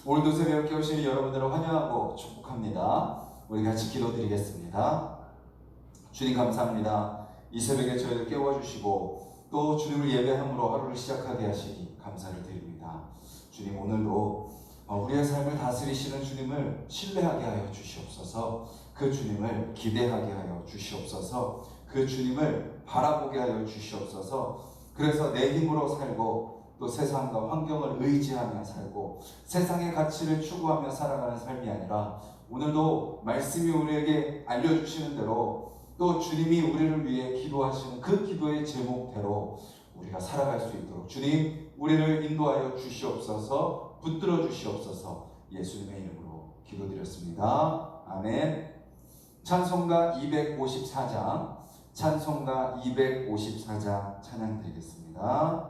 오늘도 새벽 깨우시는 여러분들을 환영하고 축복합니다. 우리 같이 기도드리겠습니다. 주님 감사합니다. 이 새벽에 저희를 깨워주시고 또 주님을 예배함으로 하루를 시작하게 하시니 감사를 드립니다. 주님, 오늘도 우리의 삶을 다스리시는 주님을 신뢰하게 하여 주시옵소서. 그 주님을 기대하게 하여 주시옵소서. 그 주님을 바라보게 하여 주시옵소서. 그래서 내 힘으로 살고 또 세상과 환경을 의지하며 살고 세상의 가치를 추구하며 살아가는 삶이 아니라 오늘도 말씀이 우리에게 알려주시는 대로 또 주님이 우리를 위해 기도하시는 그 기도의 제목대로 우리가 살아갈 수 있도록 주님, 우리를 인도하여 주시옵소서. 붙들어 주시옵소서. 예수님의 이름으로 기도드렸습니다. 아멘. 찬송가 254장 찬송가 254장 찬양 드리겠습니다.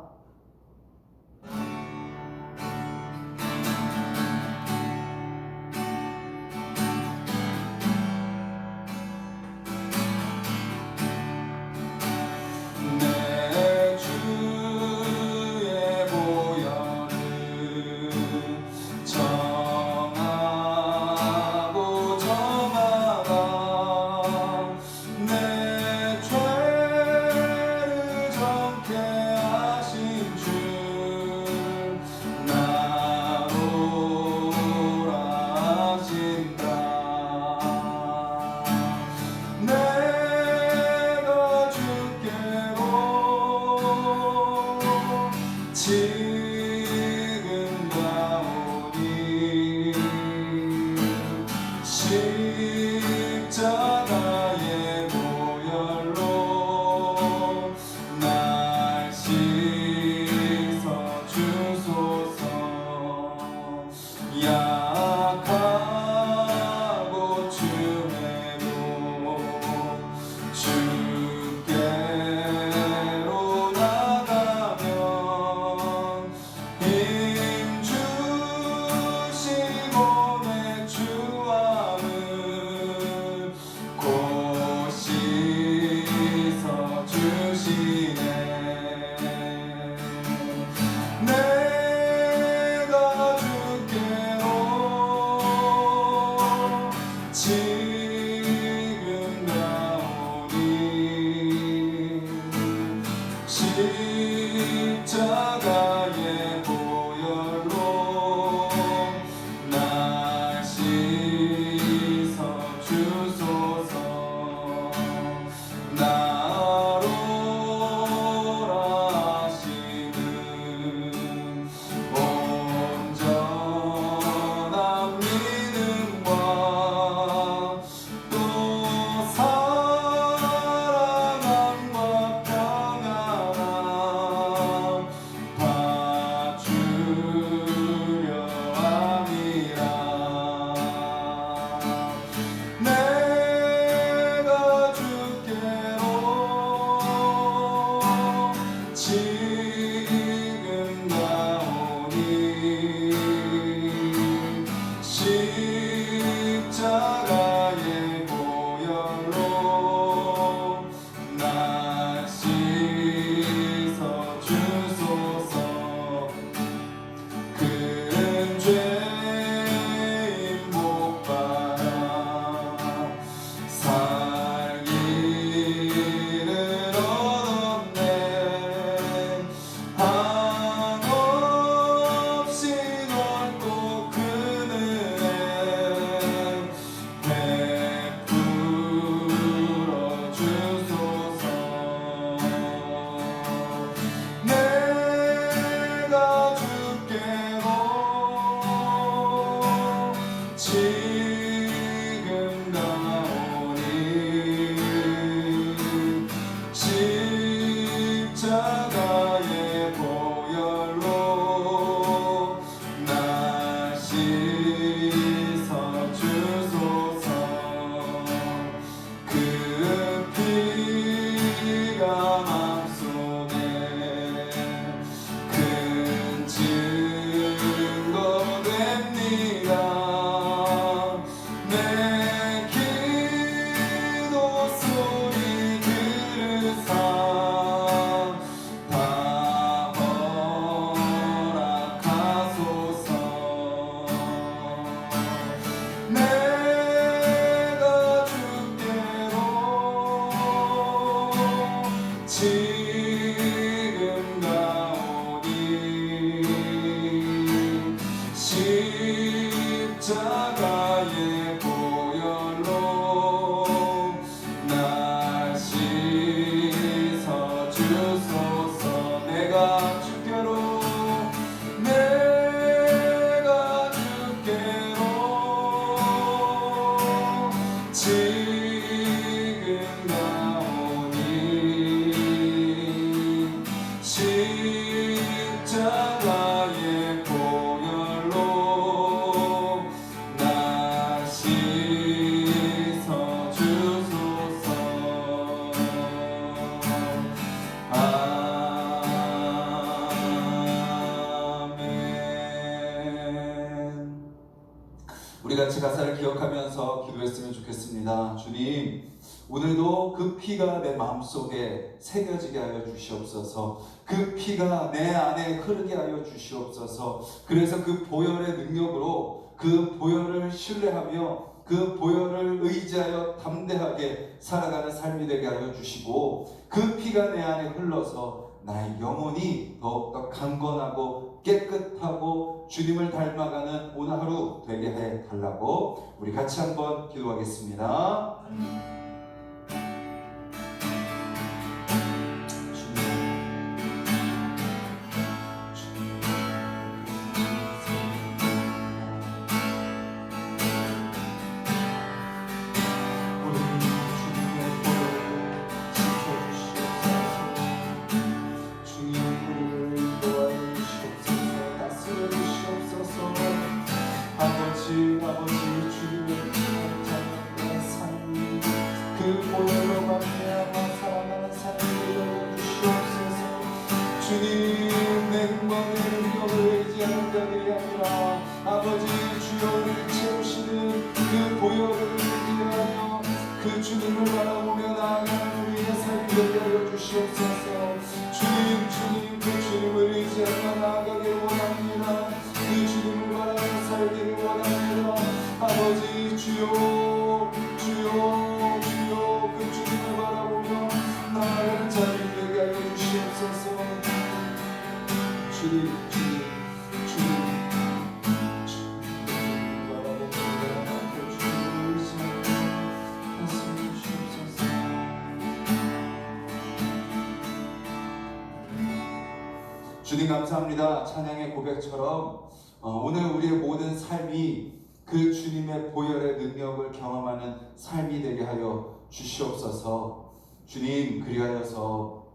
십자가의 보혈로 날 씻어 주소서. 약하고 주에도 주께로 나가면 힘 주시고 내 주함을 곧 씻어 주시네. 내가 주께로 지금 나오니 십자가의 보혈로 날 씻어 주소서. 나로라 하시는 온전한 믿음과 또 사랑함과 평안함 봐주려 함이라. 내가 주께로 지금 나오니 십자가의 보혈로 날 씻어 주소서. 큰 죄인 못 받아 살기를 얻었네. 한없이 넓고 큰 은혜 베풀어 주소서. 내가 주께로 지금 나오니 십자가의 보혈로 날 씻어 주소서. 그 피가 맘속에 큰 증거 됩니다. 내 기도 소리 들으사 다 허락하소서. 십자가의 보혈로 날 씻어주소서. 내가 주께로 지금 나오니 십자가의 보혈로 날 씻어주소서. 아멘. 우리 같이 가사를 기억하면서 기도했으면 좋겠습니다. 주님, 오늘도 그 피가 내 마음속에 새겨지게 하여 주시옵소서. 그 피가 내 안에 흐르게 하여 주시옵소서. 그래서 그 보혈의 능력으로 그 보혈을 신뢰하며 그 보혈을 의지하여 담대하게 살아가는 삶이 되게 하여 주시고, 그 피가 내 안에 흘러서 나의 영혼이 더욱더 강건하고 깨끗하고 주님을 닮아가는 오늘 하루 되게 해 달라고 우리 같이 한번 기도하겠습니다. 주님, 내 흥망의 능력을 의지하는 자들이 아니라 아버지 주여를 채우시는 그 보혈을 의지하여 그 주님을 바라보며 나아가는 우리의 삶이 되게 하여 주시옵소서. 주님, 그 주님을 의지하며 나아가길 원합니다. 그 주님을 바라보며 살기를 원합니다. 아버지 주여, 그 주님을 바라보며 나아가는 자들이 되게 하여 주시옵소서. 주님 바라보며 주님을 말씀 주시옵소서. 주님 감사합니다. 찬양의 고백처럼 오늘 우리의 모든 삶이 그 주님의 보혈의 능력을 경험하는 삶이 되게 하여 주시옵소서. 주님, 그리하여서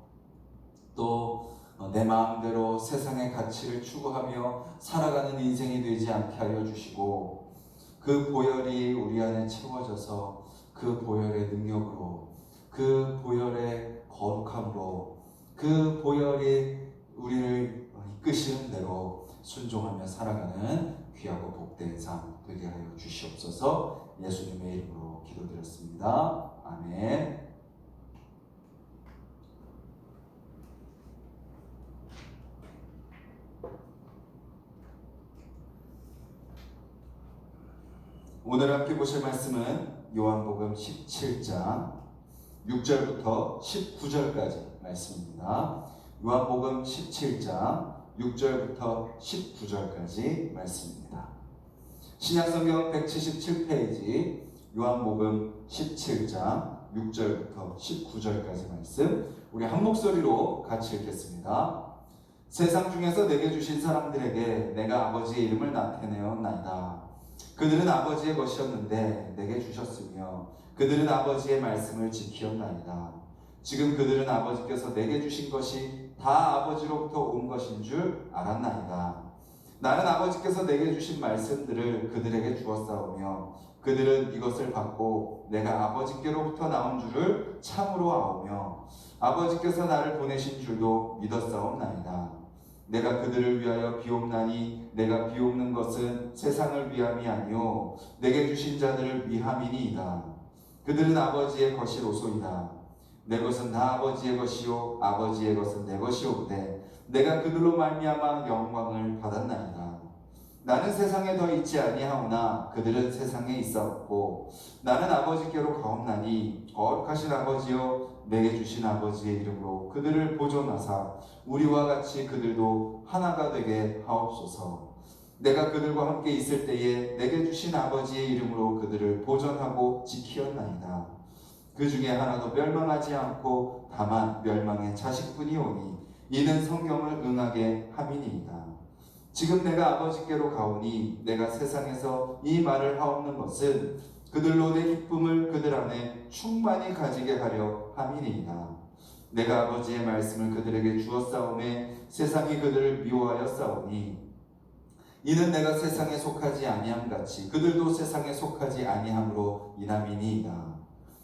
또 내 마음대로 세상의 가치를 추구하며 살아가는 인생이 되지 않게 하여 주시고, 그 보혈이 우리 안에 채워져서 그 보혈의 능력으로, 그 보혈의 거룩함으로, 그 보혈이 우리를 이끄시는 대로 순종하며 살아가는 귀하고 복된 삶 되게 하여 주시옵소서. 예수님의 이름으로 기도드렸습니다. 아멘. 오늘 함께 보실 말씀은 요한복음 17장 6절부터 19절까지 말씀입니다. 요한복음 17장 6절부터 19절까지 말씀입니다. 신약성경 177페이지 요한복음 17장 6절부터 19절까지 말씀, 우리 한 목소리로 같이 읽겠습니다. 세상 중에서 내게 주신 사람들에게 내가 아버지의 이름을 나타내었나이다. 그들은 아버지의 것이었는데 내게 주셨으며 그들은 아버지의 말씀을 지키었나이다. 지금 그들은 아버지께서 내게 주신 것이 다 아버지로부터 온 것인 줄 알았나이다. 나는 아버지께서 내게 주신 말씀들을 그들에게 주었사오며 그들은 이것을 받고 내가 아버지께로부터 나온 줄을 참으로 아오며 아버지께서 나를 보내신 줄도 믿었사옵나이다. 내가 그들을 위하여 비옵나니 내가 비옵는 것은 세상을 위함이 아니요 내게 주신 자들을 위함이니이다. 그들은 아버지의 것이로소이다. 내 것은 다 아버지의 것이요 아버지의 것은 내 것이오되 내가 그들로 말미암아 영광을 받았나이다. 나는 세상에 더 있지 아니하오나 그들은 세상에 있었고 나는 아버지께로 가옵나니 거룩하신 아버지여 내게 주신 아버지의 이름으로 그들을 보존하사 우리와 같이 그들도 하나가 되게 하옵소서. 내가 그들과 함께 있을 때에 내게 주신 아버지의 이름으로 그들을 보존하고 지키었나이다. 그 중에 하나도 멸망하지 않고 다만 멸망의 자식뿐이오니 이는 성경을 응하게 함이니이다. 지금 내가 아버지께로 가오니 내가 세상에서 이 말을 하옵는 것은 그들로 내 기쁨을 그들 안에 충만히 가지게 하려 함이니이다. 내가 아버지의 말씀을 그들에게 주었사오매 세상이 그들을 미워하여 싸우니 이는 내가 세상에 속하지 아니함 같이 그들도 세상에 속하지 아니함으로 인함이니이다.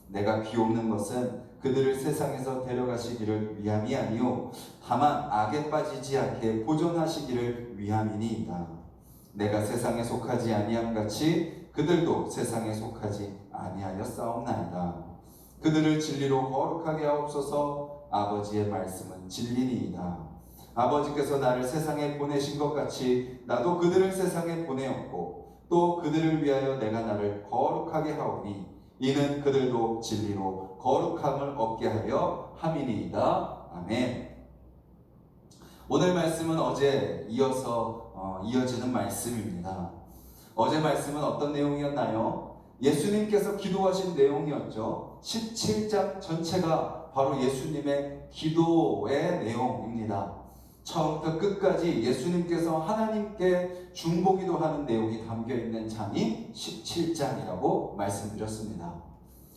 내가 비옵는 것은 그들을 세상에서 데려가시기를 위함이 아니요 다만 악에 빠지지 않게 보존하시기를 위함이니이다. 내가 세상에 속하지 아니함 같이 그들도 세상에 속하지 아니하여 싸움나이다. 그들을 진리로 거룩하게 하옵소서. 아버지의 말씀은 진리니이다. 아버지께서 나를 세상에 보내신 것 같이 나도 그들을 세상에 보내었고 또 그들을 위하여 내가 나를 거룩하게 하오니 이는 그들도 진리로 거룩함을 얻게 하려 함이니이다. 아멘. 오늘 말씀은 어제 이어지는 말씀입니다. 어제 말씀은 어떤 내용이었나요? 예수님께서 기도하신 내용이었죠. 17장 전체가 바로 예수님의 기도의 내용입니다. 처음부터 끝까지 예수님께서 하나님께 중보기도 하는 내용이 담겨있는 장이 17장이라고 말씀드렸습니다.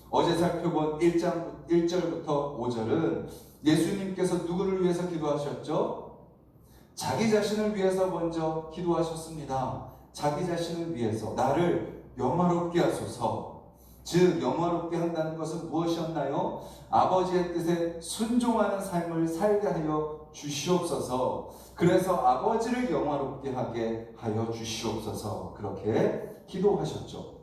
어제 살펴본 1절부터 5절은 예수님께서 누구를 위해서 기도하셨죠? 자기 자신을 위해서 먼저 기도하셨습니다. 자기 자신을 위해서 나를 영화롭게 하소서. 즉 영화롭게 한다는 것은 무엇이었나요? 아버지의 뜻에 순종하는 삶을 살게 하여 주시옵소서. 그래서 아버지를 영화롭게 하게 하여 주시옵소서. 그렇게 기도하셨죠.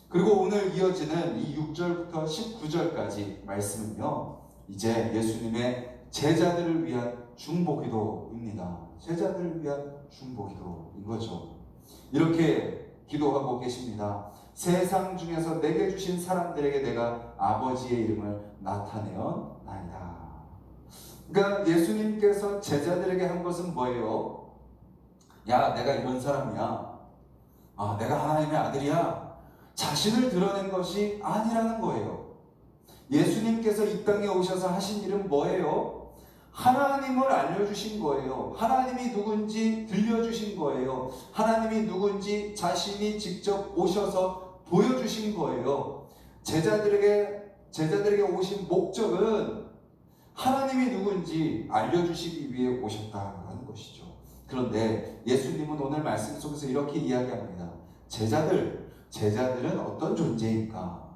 그리고 오늘 이어지는 이 6절부터 19절까지 말씀은요, 이제 예수님의 제자들을 위한 중보기도입니다. 제자들을 위한 중보기도인 거죠. 이렇게 기도하고 계십니다. 세상 중에서 내게 주신 사람들에게 내가 아버지의 이름을 나타내었나이다. 그러니까 예수님께서 제자들에게 한 것은 뭐예요? 야, 내가 이런 사람이야. 내가 하나님의 아들이야. 자신을 드러낸 것이 아니라는 거예요. 예수님께서 이 땅에 오셔서 하신 일은 뭐예요? 하나님을 알려주신 거예요. 하나님이 누군지 들려주신 거예요. 하나님이 누군지 자신이 직접 오셔서 보여주신 거예요. 제자들에게 오신 목적은 하나님이 누군지 알려주시기 위해 오셨다는 것이죠. 그런데 예수님은 오늘 말씀 속에서 이렇게 이야기합니다. 제자들은 어떤 존재인가?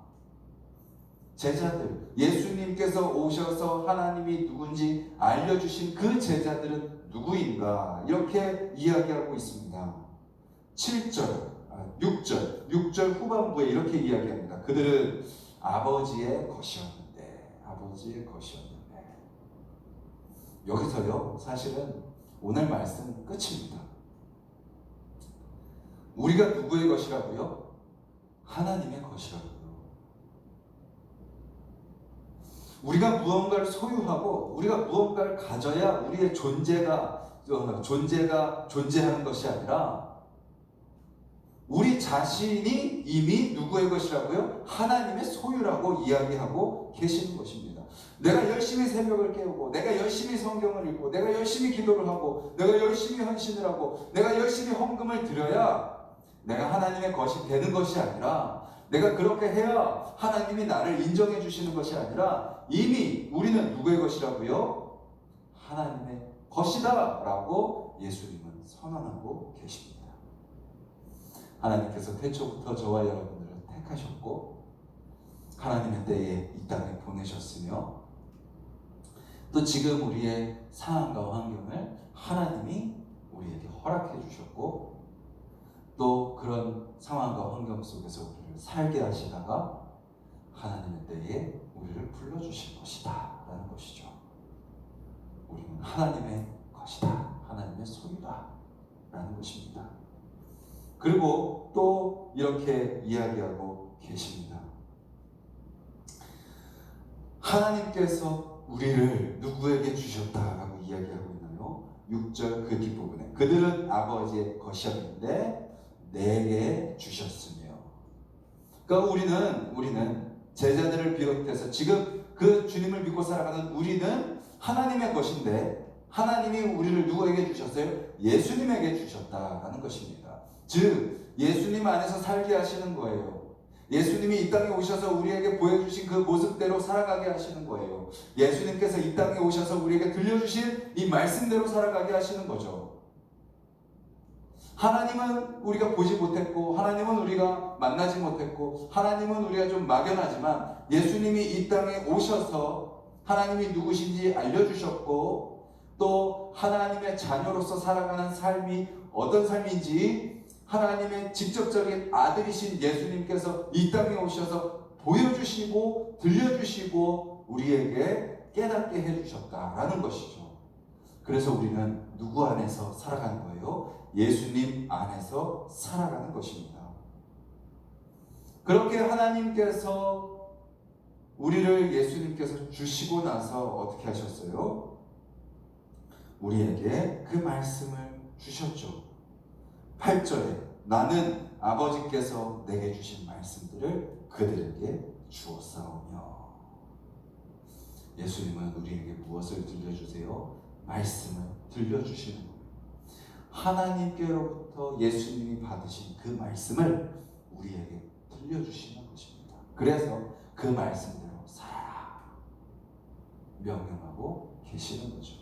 제자들, 예수님께서 오셔서 하나님이 누군지 알려주신 그 제자들은 누구인가? 이렇게 이야기하고 있습니다. 6절 후반부에 이렇게 이야기합니다. 그들은 아버지의 것이었는데. 여기서요, 사실은 오늘 말씀 끝입니다. 우리가 누구의 것이라고요? 하나님의 것이라고요. 우리가 무언가를 소유하고 우리가 무언가를 가져야 우리의 존재가 존재하는 것이 아니라 우리 자신이 이미 누구의 것이라고요? 하나님의 소유라고 이야기하고 계시는 것입니다. 내가 열심히 새벽을 깨우고 내가 열심히 성경을 읽고 내가 열심히 기도를 하고 내가 열심히 헌신을 하고 내가 열심히 헌금을 드려야 내가 하나님의 것이 되는 것이 아니라 내가 그렇게 해야 하나님이 나를 인정해 주시는 것이 아니라 이미 우리는 누구의 것이라고요? 하나님의 것이다 라고 예수님은 선언하고 계십니다. 하나님께서 태초부터 저와 여러분들을 택하셨고 하나님의 때에 이 땅에 보내셨으며 또 지금 우리의 상황과 환경을 하나님이 우리에게 허락해 주셨고 또 그런 상황과 환경 속에서 우리를 살게 하시다가 하나님의 때에 우리를 불러주실 것이다 라는 것이죠. 우리는 하나님의 것이다, 하나님의 소유다 라는 것입니다. 그리고 또 이렇게 이야기하고 계십니다. 하나님께서 우리를 누구에게 주셨다라고 이야기하고 있나요? 6절 그 뒷부분에 그들은 아버지의 것이었는데 내게 주셨으며. 그러니까 우리는 제자들을 비롯해서 지금 그 주님을 믿고 살아가는 우리는 하나님의 것인데 하나님이 우리를 누구에게 주셨어요? 예수님에게 주셨다라는 것입니다. 즉 예수님 안에서 살게 하시는 거예요. 예수님이 이 땅에 오셔서 우리에게 보여주신 그 모습대로 살아가게 하시는 거예요. 예수님께서 이 땅에 오셔서 우리에게 들려주신 이 말씀대로 살아가게 하시는 거죠. 하나님은 우리가 보지 못했고 하나님은 우리가 만나지 못했고 하나님은 우리가 좀 막연하지만 예수님이 이 땅에 오셔서 하나님이 누구신지 알려주셨고 또 하나님의 자녀로서 살아가는 삶이 어떤 삶인지 하나님의 직접적인 아들이신 예수님께서 이 땅에 오셔서 보여주시고 들려주시고 우리에게 깨닫게 해주셨다라는 것이죠. 그래서 우리는 누구 안에서 살아가는 거예요? 예수님 안에서 살아가는 것입니다. 그렇게 하나님께서 우리를 예수님께서 주시고 나서 어떻게 하셨어요? 우리에게 그 말씀을 주셨죠. 8절에 나는 아버지께서 내게 주신 말씀들을 그들에게 주었사오며. 예수님은 우리에게 무엇을 들려주세요? 말씀을 들려주시는 거예요. 하나님께로부터 예수님이 받으신 그 말씀을 우리에게 들려주시는 것입니다. 그래서 그 말씀대로 살아라 명령하고 계시는 거죠.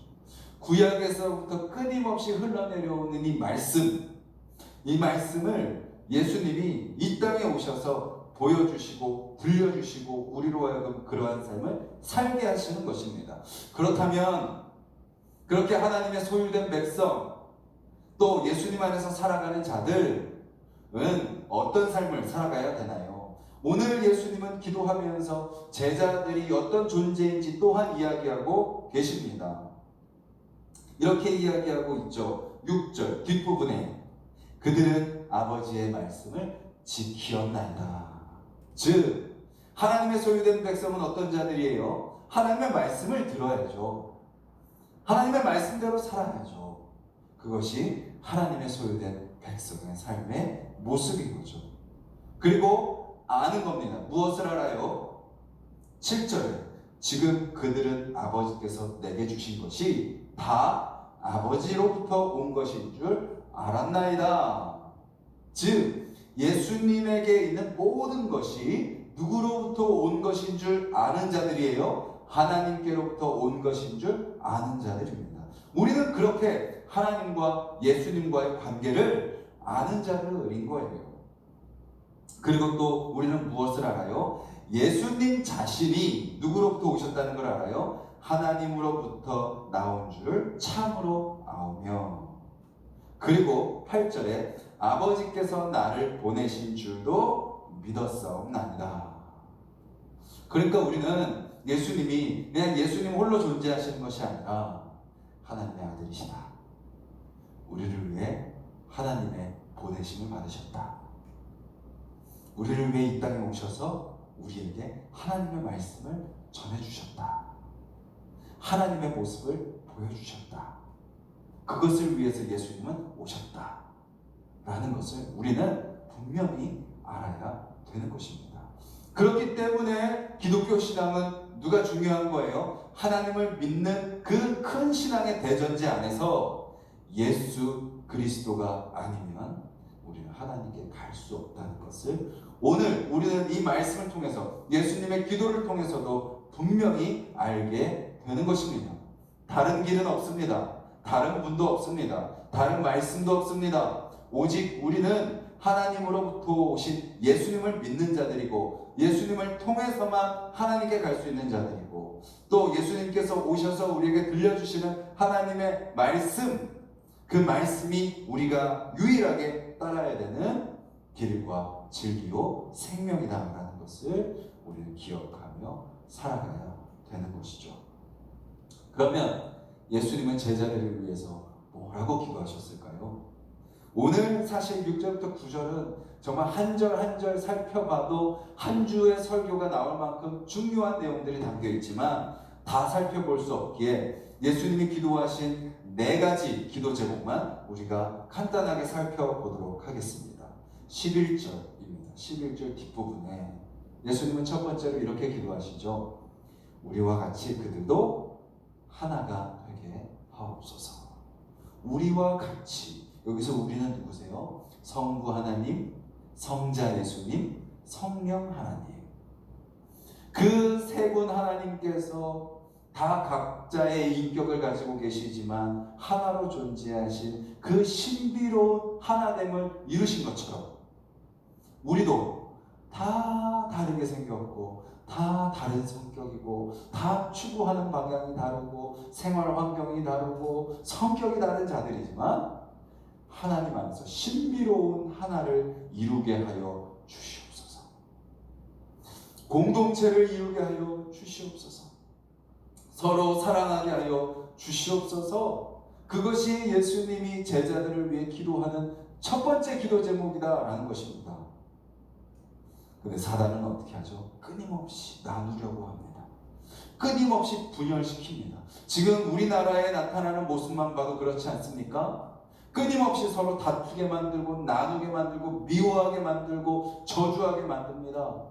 구약에서부터 끊임없이 흘러내려오는 이 말씀을 예수님이 이 땅에 오셔서 보여주시고 들려주시고 우리로 하여금 그러한 삶을 살게 하시는 것입니다. 그렇다면 그렇게 하나님의 소유된 백성 또 예수님 안에서 살아가는 자들은 어떤 삶을 살아가야 되나요? 오늘 예수님은 기도하면서 제자들이 어떤 존재인지 또한 이야기하고 계십니다. 이렇게 이야기하고 있죠. 6절 뒷부분에 그들은 아버지의 말씀을 지키었나이다. 즉 하나님의 소유된 백성은 어떤 자들이에요? 하나님의 말씀을 들어야죠. 하나님의 말씀대로 살아야죠. 그것이 하나님의 소유된 백성의 삶의 모습인 거죠. 그리고 아는 겁니다. 무엇을 알아요? 7절에 지금 그들은 아버지께서 내게 주신 것이 다 아버지로부터 온 것인 줄 알았나이다. 즉 예수님에게 있는 모든 것이 누구로부터 온 것인 줄 아는 자들이에요. 하나님께로부터 온 것인 줄 아는 자들입니다. 우리는 그렇게 하나님과 예수님과의 관계를 아는 자들인 거예요. 그리고 또 우리는 무엇을 알아요? 예수님 자신이 누구로부터 오셨다는 걸 알아요? 하나님으로부터 나온 줄 참으로 아오며. 그리고 8절에 아버지께서 나를 보내신 줄도 믿었사옵나이다. 그러니까 우리는 예수님이 그냥 예수님 홀로 존재하시는 것이 아니라 하나님의 아들이시다. 우리를 위해 하나님의 보내심을 받으셨다. 우리를 위해 이 땅에 오셔서 우리에게 하나님의 말씀을 전해주셨다. 하나님의 모습을 보여주셨다. 그것을 위해서 예수님은 오셨다. 라는 것을 우리는 분명히 알아야 되는 것입니다. 그렇기 때문에 기독교 신앙은 누가 중요한 거예요? 하나님을 믿는 그 큰 신앙의 대전제 안에서 예수 그리스도가 아니면 우리는 하나님께 갈 수 없다는 것을 오늘 우리는 이 말씀을 통해서 예수님의 기도를 통해서도 분명히 알게 되는 것입니다. 다른 길은 없습니다. 다른 분도 없습니다. 다른 말씀도 없습니다. 오직 우리는 하나님으로부터 오신 예수님을 믿는 자들이고 예수님을 통해서만 하나님께 갈 수 있는 자들이고 또 예수님께서 오셔서 우리에게 들려주시는 하나님의 말씀, 그 말씀이 우리가 유일하게 따라야 되는 길과 진리요 생명이다라는 것을 우리는 기억하며 살아가야 되는 것이죠. 그러면 예수님은 제자들을 위해서 뭐라고 기도하셨을까요? 오늘 사실 6절부터 9절은 정말 한 절 한 절 살펴봐도 한 주의 설교가 나올 만큼 중요한 내용들이 담겨 있지만 다 살펴볼 수 없기에 예수님이 기도하신 네 가지 기도 제목만 우리가 간단하게 살펴보도록 하겠습니다. 11절입니다. 11절 뒷부분에 예수님은 첫 번째로 이렇게 기도하시죠. 우리와 같이 그들도 하나가 되게 하옵소서. 우리와 같이, 여기서 우리는 누구세요? 성부 하나님, 성자 예수님, 성령 하나님. 그 세 분 하나님께서 다 각자의 인격을 가지고 계시지만 하나로 존재하신 그 신비로운 하나됨을 이루신 것처럼 우리도 다 다르게 생겼고 다 다른 성격이고 다 추구하는 방향이 다르고 생활 환경이 다르고 성격이 다른 자들이지만 하나님 안에서 신비로운 하나를 이루게 하여 주시옵소서. 공동체를 이루게 하여 주시옵소서. 서로 사랑하게 하여 주시옵소서. 그것이 예수님이 제자들을 위해 기도하는 첫 번째 기도 제목이다라는 것입니다. 근데 사단은 어떻게 하죠? 끊임없이 나누려고 합니다. 끊임없이 분열시킵니다. 지금 우리나라에 나타나는 모습만 봐도 그렇지 않습니까? 끊임없이 서로 다투게 만들고 나누게 만들고 미워하게 만들고 저주하게 만듭니다.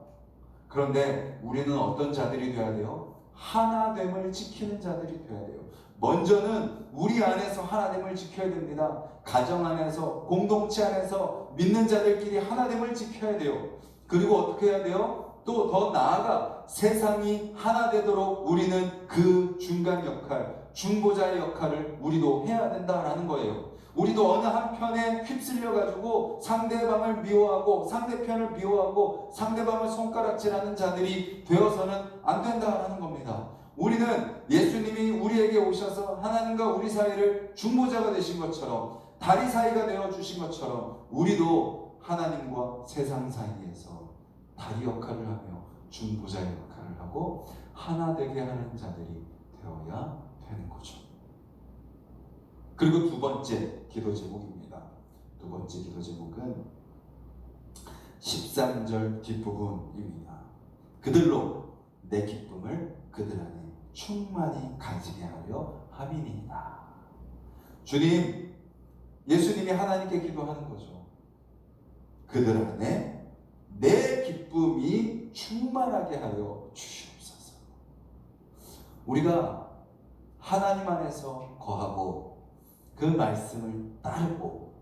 그런데 우리는 어떤 자들이 되어야 돼요? 하나됨을 지키는 자들이 되어야 돼요. 먼저는 우리 안에서 하나됨을 지켜야 됩니다. 가정 안에서, 공동체 안에서 믿는 자들끼리 하나됨을 지켜야 돼요. 그리고 어떻게 해야 돼요? 또 더 나아가 세상이 하나 되도록 우리는 그 중간 역할, 중보자의 역할을 우리도 해야 된다라는 거예요. 우리도 어느 한편에 휩쓸려가지고 상대방을 미워하고 상대편을 미워하고 상대방을 손가락질하는 자들이 되어서는 안 된다라는 겁니다. 우리는 예수님이 우리에게 오셔서 하나님과 우리 사이를 중보자가 되신 것처럼 다리 사이가 되어주신 것처럼 우리도 하나님과 세상 사이에서 다리 역할을 하며 중보자의 역할을 하고 하나 되게 하는 자들이 되어야 되는 거죠. 그리고 두 번째 기도 제목입니다. 두 번째 기도 제목은 13절 뒷부분입니다. 그들로 내 기쁨을 그들 안에 충만히 가지게 하려 함이니이다. 주님, 예수님이 하나님께 기도하는 거죠. 그들 안에 내 기쁨이 충만하게 하여 주시옵소서. 우리가 하나님 안에서 거하고 그 말씀을 따르고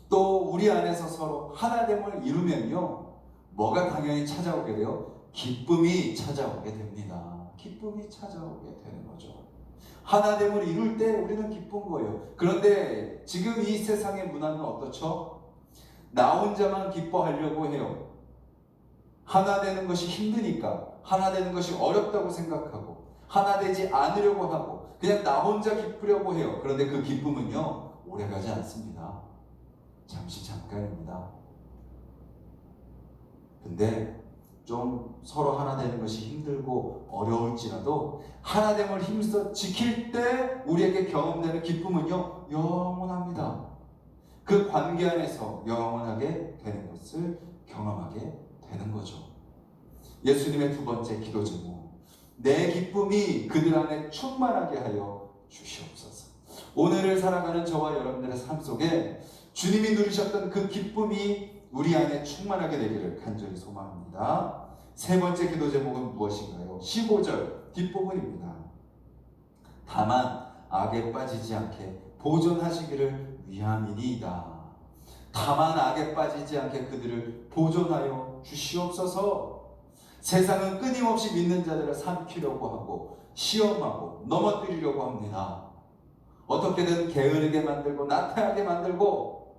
또 우리 안에서 서로 하나됨을 이루면요, 뭐가 당연히 찾아오게 돼요? 기쁨이 찾아오게 됩니다. 기쁨이 찾아오게 되는 거죠. 하나됨을 이룰 때 우리는 기쁜 거예요. 그런데 지금 이 세상의 문화는 어떻죠? 나 혼자만 기뻐하려고 해요. 하나 되는 것이 힘드니까, 하나 되는 것이 어렵다고 생각하고 하나 되지 않으려고 하고 그냥 나 혼자 기쁘려고 해요. 그런데 그 기쁨은요, 오래가지 않습니다. 잠시 잠깐입니다. 근데 좀 서로 하나 되는 것이 힘들고 어려울지라도 하나됨을 힘써 지킬 때 우리에게 경험되는 기쁨은요, 영원합니다. 그 관계 안에서 영원하게 되는 것을 경험하게 되는 거죠. 예수님의 두 번째 기도 제목, 내 기쁨이 그들 안에 충만하게 하여 주시옵소서. 오늘을 살아가는 저와 여러분들의 삶 속에 주님이 누리셨던 그 기쁨이 우리 안에 충만하게 되기를 간절히 소망합니다. 세 번째 기도 제목은 무엇인가요? 15절 뒷부분입니다. 다만 악에 빠지지 않게 보존하시기를 위함이니이다. 다만 악에 빠지지 않게 그들을 보존하여 주시옵소서. 세상은 끊임없이 믿는 자들을 삼키려고 하고 시험하고 넘어뜨리려고 합니다. 어떻게든 게으르게 만들고 나태하게 만들고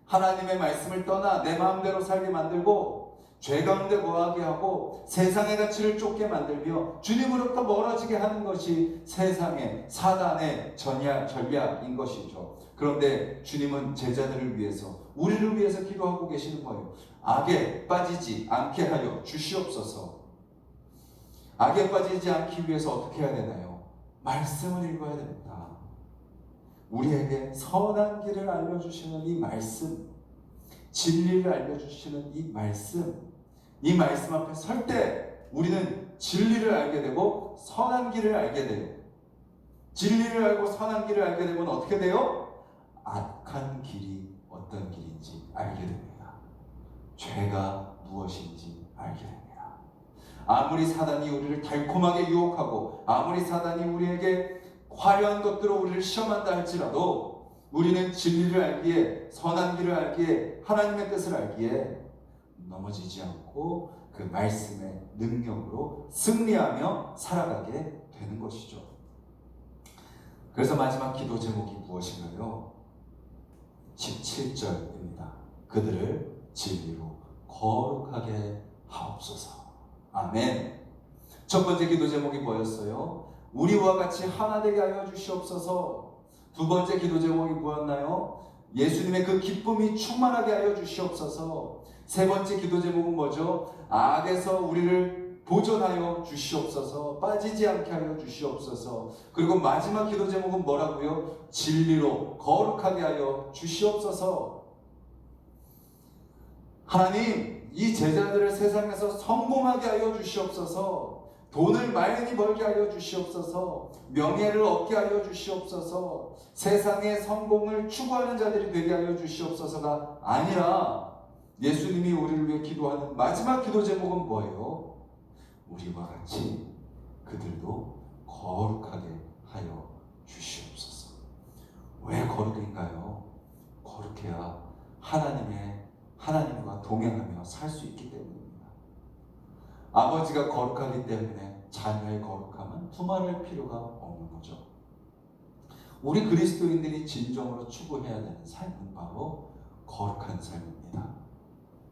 하나님의 말씀을 떠나 내 마음대로 살게 만들고 죄 가운데 거하게 하고 세상의 가치를 쫓게 만들며 주님으로부터 멀어지게 하는 것이 세상의 사단의 전략인 것이죠. 그런데 주님은 제자들을 위해서, 우리를 위해서 기도하고 계시는 거예요. 악에 빠지지 않게 하여 주시옵소서. 악에 빠지지 않기 위해서 어떻게 해야 되나요? 말씀을 읽어야 됩니다. 우리에게 선한 길을 알려주시는 이 말씀, 진리를 알려주시는 이 말씀 앞에 설 때 우리는 진리를 알게 되고 선한 길을 알게 돼요. 진리를 알고 선한 길을 알게 되면 어떻게 돼요? 악한 길이 어떤 길인지 알게 됩니다. 죄가 무엇인지 알게 됩니다. 아무리 사단이 우리를 달콤하게 유혹하고 아무리 사단이 우리에게 화려한 것들로 우리를 시험한다 할지라도 우리는 진리를 알기에, 선한 길을 알기에, 하나님의 뜻을 알기에 넘어지지 않고 그 말씀의 능력으로 승리하며 살아가게 되는 것이죠. 그래서 마지막 기도 제목이 무엇인가요? 17절입니다. 그들을 진리로 거룩하게 하옵소서. 아멘. 첫 번째 기도 제목이 뭐였어요? 우리와 같이 하나 되게 하여 주시옵소서. 두 번째 기도 제목이 뭐였나요? 예수님의 그 기쁨이 충만하게 하여 주시옵소서. 세 번째 기도 제목은 뭐죠? 악에서 우리를 보존하여 주시옵소서. 빠지지 않게 하여 주시옵소서. 그리고 마지막 기도 제목은 뭐라고요? 진리로 거룩하게 하여 주시옵소서. 하나님, 이 제자들을 세상에서 성공하게 하여 주시옵소서. 돈을 많이 벌게 하여 주시옵소서. 명예를 얻게 하여 주시옵소서. 세상의 성공을 추구하는 자들이 되게 하여 주시옵소서가 아니라 예수님이 우리를 위해 기도하는 마지막 기도 제목은 뭐예요? 우리와 같이 그들도 거룩하게 하여 주시옵소서. 왜 거룩인가요? 거룩해야 하나님과 동행하며 살 수 있기 때문입니다. 아버지가 거룩하기 때문에 자녀의 거룩함은 두말할 필요가 없는 거죠. 우리 그리스도인들이 진정으로 추구해야 되는 삶은 바로 거룩한 삶입니다.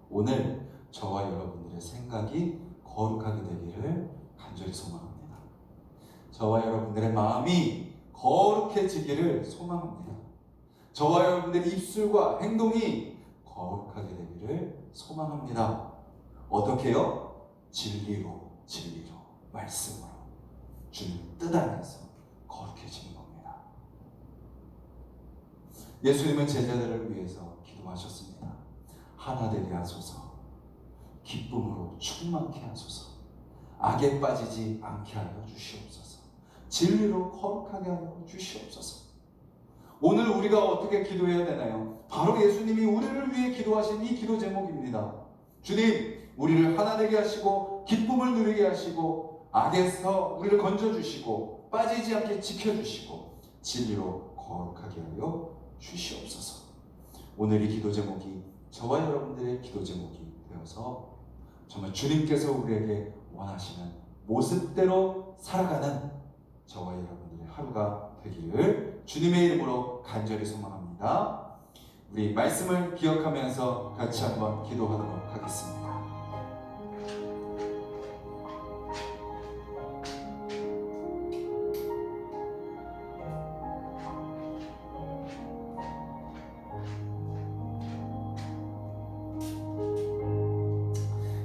오늘 저와 여러분들의 생각이 거룩하게 되기를 간절히 소망합니다. 저와 여러분들의 마음이 거룩해지기를 소망합니다. 저와 여러분들의 입술과 행동이 거룩하게 되기를 소망합니다. 어떻게요? 진리로, 말씀으로 주님 뜻 안에서 거룩해지는 겁니다. 예수님은 제자들을 위해서 기도하셨습니다. 하나 되게 하소서. 기쁨으로 충만케 하소서. 악에 빠지지 않게 하여 주시옵소서. 진리로 거룩하게 하여 주시옵소서. 오늘 우리가 어떻게 기도해야 되나요? 바로 예수님이 우리를 위해 기도하신 이 기도 제목입니다. 주님, 우리를 하나 되게 하시고 기쁨을 누리게 하시고 악에서 우리를 건져주시고 빠지지 않게 지켜주시고 진리로 거룩하게 하여 주시옵소서. 오늘 이 기도 제목이 저와 여러분들의 기도 제목이 되어서 정말 주님께서 우리에게 원하시는 모습대로 살아가는 저와 여러분들의 하루가 되기를 주님의 이름으로 간절히 소망합니다. 우리 말씀을 기억하면서 같이 한번 기도하도록 하겠습니다.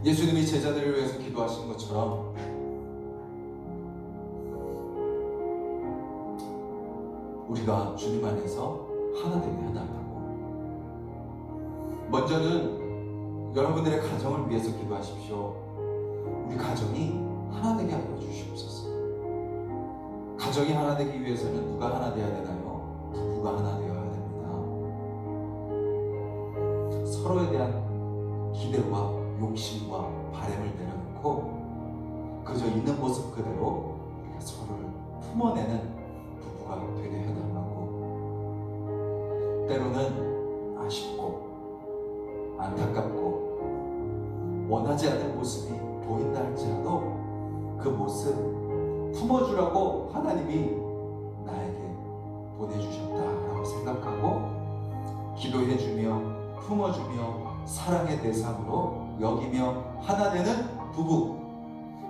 예수님이 제자들을 위해서 기도하신 것처럼 우리가 주님 안에서 하나 되게 해달라고. 먼저는 여러분들의 가정을 위해서 기도하십시오. 우리 가정이 하나 되게 하여 주시옵소서. 가정이 하나 되기 위해서는 누가 하나 되어야 되나요? 부부가 하나 되어야 됩니다. 서로에 대한 기대와 욕심과 바램을 내려놓고 그저 있는 모습 그대로 우리가 서로를 품어내는 부부가 되게 해달라고. 때로는 아쉽고 안타깝고 원하지 않는 모습이 보인다 할지라도 그 모습 품어주라고 하나님이 나에게 보내주셨다라고 생각하고 기도해주며 품어주며 사랑의 대상으로 여기며 하나 되는 부부.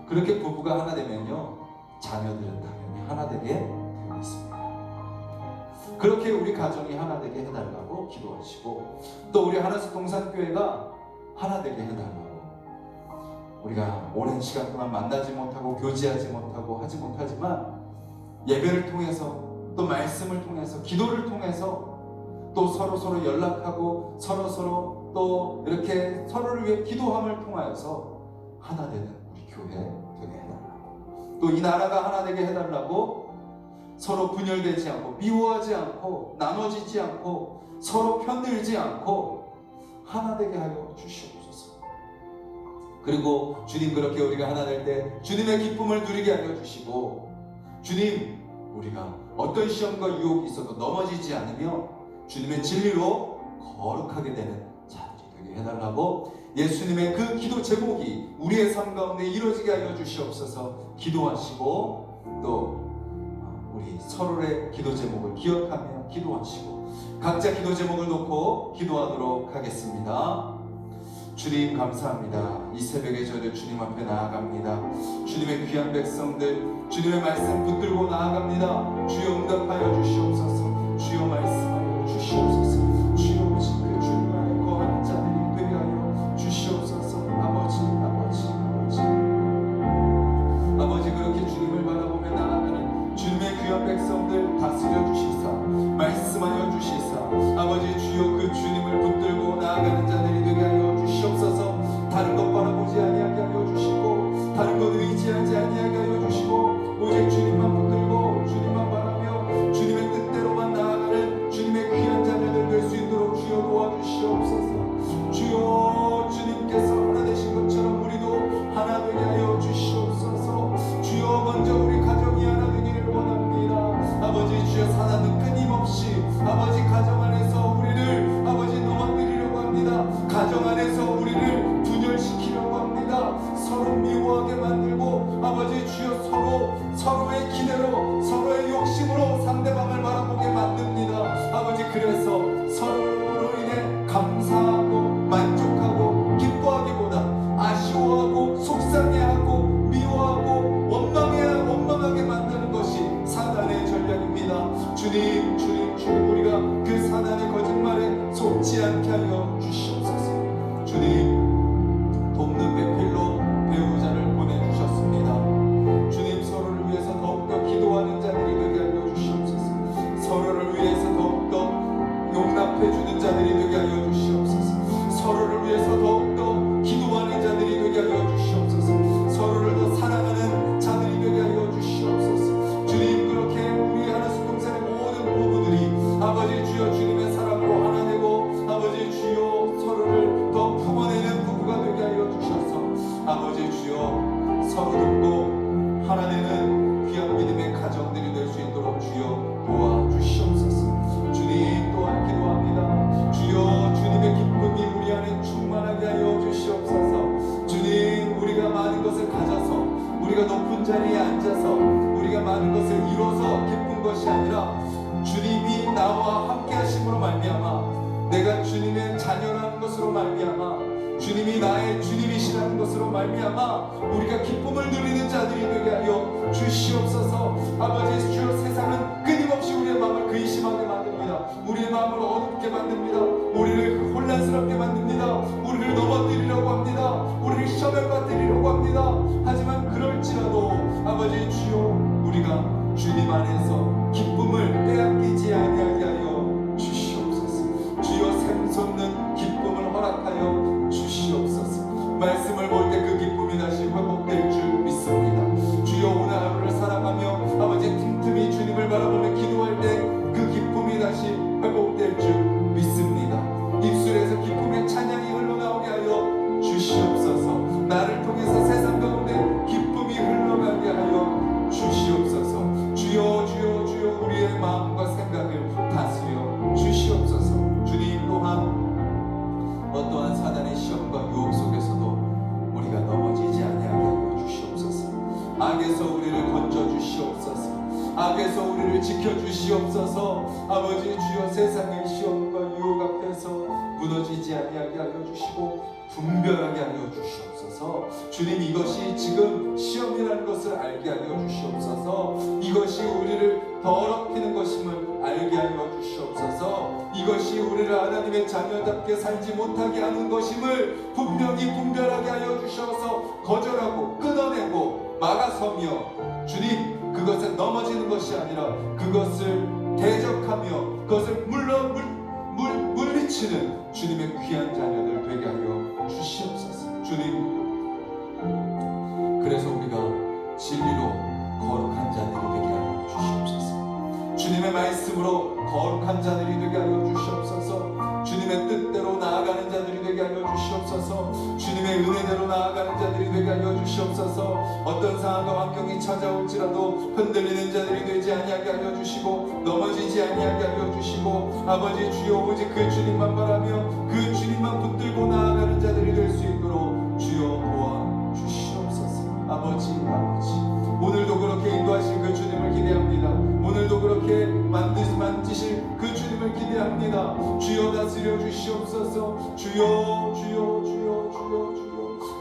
그렇게 부부가 하나 되면요, 자녀들은 당연히 하나 되게 되어 있습니다. 그렇게 우리 가정이 하나 되게 해달라고 기도하시고, 또 우리 하나씩 동산교회가 하나 되게 해달라고. 우리가 오랜 시간 동안 만나지 못하고 교제하지 못하고 하지 못하지만 예배를 통해서 또 말씀을 통해서 기도를 통해서 또 서로 연락하고 서로 또 이렇게 서로를 위해 기도함을 통하여서 하나 되는 우리 교회 되게 해달라고. 또 이 나라가 하나 되게 해달라고. 서로 분열되지 않고 미워하지 않고 나눠지지 않고 서로 편들지 않고 하나 되게 하여 주시옵소서. 그리고 주님, 그렇게 우리가 하나 될 때 주님의 기쁨을 누리게 하여 주시고, 주님, 우리가 어떤 시험과 유혹이 있어도 넘어지지 않으며 주님의 진리로 거룩하게 되는 자들이 되게 해달라고 예수님의 그 기도 제목이 우리의 삶 가운데 이루어지게 하여 주시옵소서 기도하시고, 또 우리 서로의 기도 제목을 기억하며 기도하시고 각자 기도 제목을 놓고 기도하도록 하겠습니다. 주님 감사합니다. 이 새벽에 저희들 주님 앞에 나아갑니다. 주님의 귀한 백성들 주님의 말씀 붙들고 나아갑니다. 주여 응답하여 주시옵소서. 주여 말씀하여 주시옵소서. 주여 오직 그 주님 안에 거하는 자들이 되게 하여 주시옵소서. 아버지 그렇게 주님을 바라보며 나아가는 주님의 귀한 백성들 다스려 주시사 말씀하여 주시사 아버지 주여 그 주님을 붙들고 나아가는 자들이 되게 하여 주시옵소서. 다른 것 바라보지 아니하게 하여 주시고 다른 것 의지하지 아니하게 하여 주시고 오직 주님만 붙들고 주님만 바라며 주님의 뜻대로만 나아가는 주님의 귀한 자녀들 될 수 있도록 주여 도와주시옵소서. 주여 주님께서 하나 되신 것처럼 우리도 하나 되게 하여 주시옵소서. 주여 먼저 우리 가정이 하나 되기를 원합니다. 아버지 주여 사단은 끊임없이 아버지 가정 안에서 우리를 아버지 넘어뜨리려고 합니다. 가정 안에서 우리를 분열시키려고 합니다. 서로 미워하게 만들고 아버지 주여 서로의 기대로 서로의 욕심으로 상대방을 바라보게 만듭니다. 아버지 그래서 서로로 인해 감사하고 만족하고 기뻐하기보다 아쉬워하고 속상해하고 미워하고 원망하게 만드는 것이 사단의 전략입니다. 주님 우리가 그 사단의 거짓말에 속지 않게 하여 주시옵소서. 주님 돕는 배필로 배우자를 보내주셨습니다. 주님 서로를 위해서 더욱더 기도하는 자들이 되게 하여 주시옵소서. 서로를 위해서 더욱더 용납해주는 자들이 되게 하여 주시옵소서. 서로를 위해서 더욱더 기도하는 자들이 되게 하여 주시옵소서. 서로를 더 사랑하는 자들이 되게 하여 주시옵소서. 주님 그렇게 우리 하나씩 동산의 모든 부부들이 아버지 주여 주님의 사랑으로 하나 되고 아버지 주여 서로를 더 품어내는 부부가 되게 하여 주셔서 아버지 주여 서로 돕고 하나 되는 귀한 믿음의 가정들이 될 수 있도록 주여 도와주시옵소서. 주님 또한 기도합니다. 주여 주님의 기쁨이 우리 안에 충만하게 하여 주시옵소서. 주님 우리가 많은 것을 가져서 우리가 높은 자리에 앉아서 우리가 많은 것을 이뤄서 기쁜 것이 아니라 주님이 나와 함께 하심으로 말미암아 내가 주님의 자녀라는 것으로 말미암아 주님이 나의 주님이시라는 것으로 말미암아 우리가 기쁨을 누리는 자들이 되게 하여 주시옵소서. 아버지 주여 세상은 끊임없이 우리의 마음을 근심하게 만듭니다. 우리의 마음을 어둡게 만듭니다. 우리를 혼란스럽게 만듭니다. 우리를 넘어뜨리려고 합니다. 우리를 시험에 빠뜨리려고 합니다. 하지만 그럴지라도 아버지 주여 우리가 주님 안에서 기쁨을 빼앗기지 아니하게 하여 주시옵소서. 주여 샘솟는 기쁨을 허락하여 주시옵소서. 말씀을 볼 때 그 기쁨이 다시 회복될 줄 믿습니다. 주여 오늘 하루를 살아가며 아버지 틈틈이 주님을 바라보며 기도할 때 그 기쁨이 다시 회복될 줄 믿습니다. 입술에서 기쁨의 찬양이 흘러나오게 하여 주시옵소서. 나를 통해서 세상 가운데 기쁨이 흘러가게 하여 주시옵소서. 주여 우리의 마음과 생각을 다스려 주시옵소서. 주님 또한 어떠한 사단의 시험과 유혹 속에서도 우리가 넘어지지 아니하게 하여 주시옵소서. 악에서 우리를 건져 주시옵소서. 악에서 우리를 지켜 주시옵소서. 아버지 주여 세상의 시험과 유혹 앞에서 무너지지 아니하게 하여 주시고 분별하게 하여 주시옵소서. 주님 이것이 지금 시험이라는 것을 알게 하여 주시옵소서. 이것이 우리를 더럽히는 것임을 알게 하여 주시옵소서. 이것이 우리를 하나님의 자녀답게 살지 못하게 하는 것임을 분별하게 하여 주셔서 거절하고 끊어내고 막아서며 주님 그것에 넘어지는 것이 아니라 그것을 대적하며 그것을 물리치는 주님의 귀한 자녀들 되게 하여 주시옵소서. 주님 그래서 우리가 진리로 거룩한 자들이 되게 하여 주시옵소서. 말씀으로 거룩한 자들이 되게 하여 주시옵소서. 주님의 뜻대로 나아가는 자들이 되게 하여 주시옵소서. 주님의 은혜대로 나아가는 자들이 되게 하여 주시옵소서. 어떤 상황과 환경이 찾아올지라도 흔들리는 자들이 되지 아니하게 하여 주시고 넘어지지 아니하게 하여 주시고 아버지 주여 오직 그 주님만 바라며 그 주님만 붙들고 나아가는 자들이 될 수 있도록 주여 도와 주시옵소서. 아버지 오늘도 그렇게 인도하실 그 주님을 기대합니다. 오늘도 그렇게 만지실 그 주님을 기대합니다. 주여 다스려 주시옵소서. 주여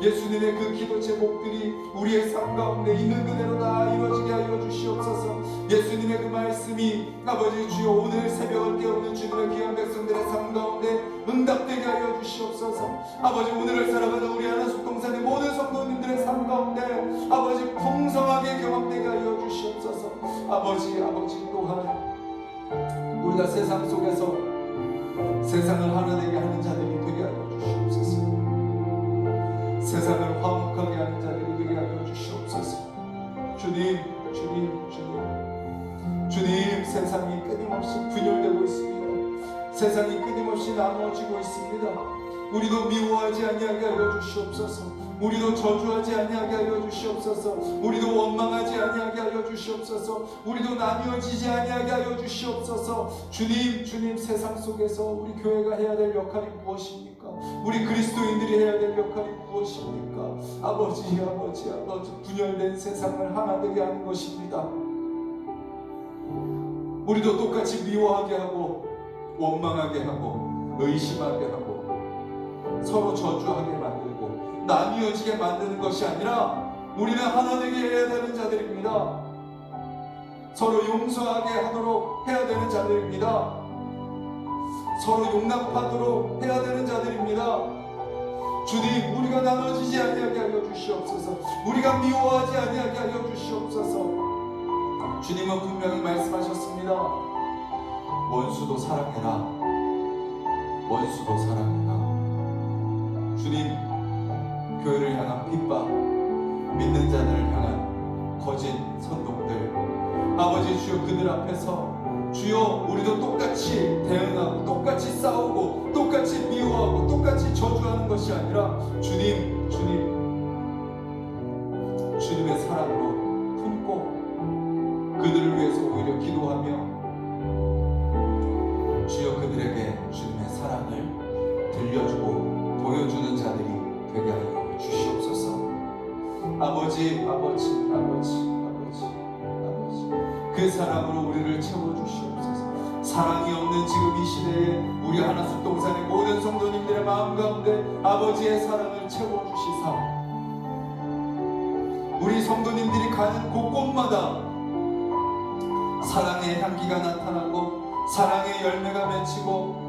예수님의 그 기도 제목들이 우리의 삶 가운데 있는 그대로 다 이루어지게 하여 주시옵소서. 예수님의 그 말씀이 아버지 주여 오늘 새벽을 깨우는 주님의 귀한 백성들의 삶 가운데 응답되게 하여 주시옵소서. 아버지 오늘을 살아가는 우리 하나숙동산의 모든 성도님들의 삶 가운데 아버지 풍성하게 경험되게 하여 주시옵소서. 아버지 또한 우리가 세상 속에서 세상을 하나 되게 하는 자들이 되게 하여 주시옵소서. 세상을 화목하게 하는 자들이 되게 하여 주시옵소서. 주님 세상이 끊임없이 분열되고 있습니다. 세상이 끊임없이 나누어지고 있습니다. 우리도 미워하지 아니하게 하여 주시옵소서. 우리도 저주하지 아니하게 하여 주시옵소서. 우리도 원망하지 아니하게 하여 주시옵소서. 우리도 나뉘어지지 아니하게 하여 주시옵소서. 주님 세상 속에서 우리 교회가 해야 될 역할이 무엇입니까? 우리 그리스도인들이 해야 될 역할이 무엇입니까? 아버지 분열된 세상을 하나 되게 하는 것입니다. 우리도 똑같이 미워하게 하고 원망하게 하고 의심하게 하고 서로 저주하게 만들고 나뉘어지게 만드는 것이 아니라 우리는 하나 되게 해야 되는 자들입니다. 서로 용서하게 하도록 해야 되는 자들입니다. 서로 용납하도록 해야 되는 자들입니다. 주님 우리가 나눠지지 아니하게 하여 주시옵소서. 우리가 미워하지 아니하게 하여 주시옵소서. 주님은 분명히 말씀하셨습니다. 원수도 사랑해라. 원수도 사랑해라. 주님 교회를 향한 핍박, 믿는 자들을 향한 거짓 선동들, 아버지 주여 그들 앞에서 주여 우리도 똑같이 대응하고 똑같이 싸우고 똑같이 미워하고 똑같이 저주하는 것이 아니라 주님의 사랑으로 품고 그들을 위해서 오히려 기도하며 주여 그들에게 주님의 사랑을 들려주고 보여주는 자들이 되게 하여 주시옵소서. 아버지 그 사랑으로 우리를 채워주시옵소서. 사랑이 없는 지금 이 시대에 우리 하나숙동산의 모든 성도님들의 마음 가운데 아버지의 사랑을 채워주시사 우리 성도님들이 가는 곳곳마다 사랑의 향기가 나타나고 사랑의 열매가 맺히고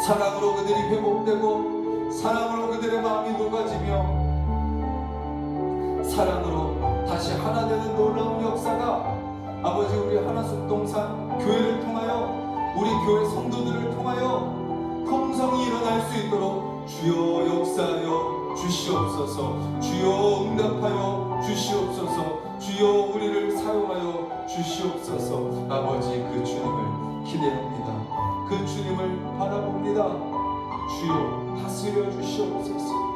사랑으로 그들이 회복되고 사랑으로 그들의 마음이 녹아지며 사랑으로 다시 하나 되는 놀라운 역사가 아버지 우리 하나숙동산 교회를 통하여 우리 교회 성도들을 통하여 풍성히 일어날 수 있도록 주여 역사하여 주시옵소서. 주여 응답하여 주시옵소서. 주여 우리를 사용하여 주시옵소서. 아버지 그 주님을 기대합니다. 그 주님을 바라봅니다. 주여 다스려 주시옵소서.